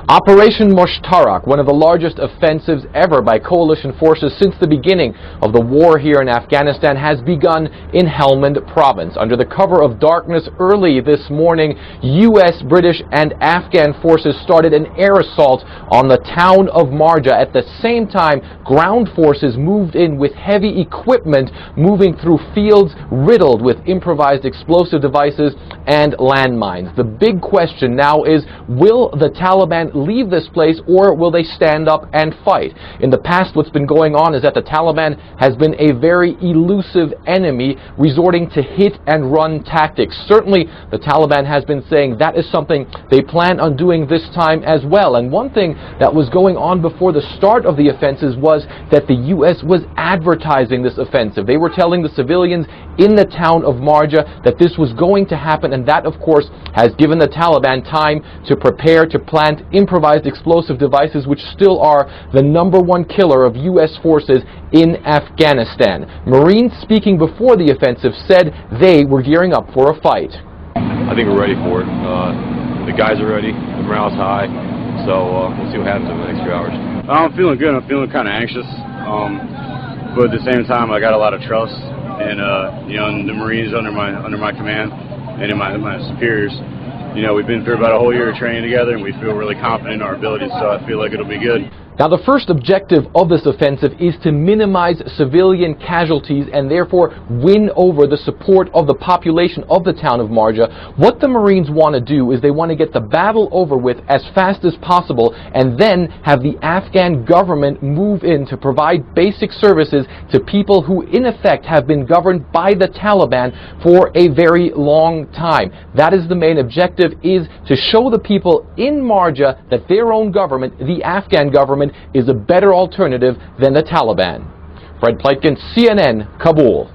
Operation Mushtarak, one of the largest offensives ever by coalition forces since the beginning of the war here in Afghanistan, has begun in Helmand province. Under the cover of darkness early this morning, U.S., British and Afghan forces started an air assault on the town of Marja. At the same time, ground forces moved in with heavy equipment, moving through fields riddled with improvised explosive devices and landmines. The big question now is, will the Taliban leave this place, or will they stand up and fight? In the past, what's been going on is that the Taliban has been a very elusive enemy, resorting to hit and run tactics. Certainly, the Taliban has been saying that is something they plan on doing this time as well. And one thing that was going on before the start of the offensives was that the U.S. was advertising this offensive. They were telling the civilians in the town of Marja that this was going to happen, and that, of course, has given the Taliban time to prepare to plant improvised explosive devices, which still are the #1 killer of U.S. forces in Afghanistan. Marines speaking before the offensive said they were gearing up for a fight. I think we're ready for it. The guys are ready, the morale's high, so we'll see what happens in the next few hours. I'm feeling good. I'm feeling kind of anxious, but at the same time, I got a lot of trust in in the Marines under my command and in my superiors. You know, we've been through about a whole year of training together, and we feel really confident in our abilities, so I feel like it'll be good. Now, the first objective of this offensive is to minimize civilian casualties and therefore win over the support of the population of the town of Marja. What the Marines want to do is they want to get the battle over with as fast as possible, and then have the Afghan government move in to provide basic services to people who in effect have been governed by the Taliban for a very long time. That is the main objective, is to show the people in Marja that their own government, the Afghan government, is a better alternative than the Taliban. Fred Pleitgen, CNN, Kabul.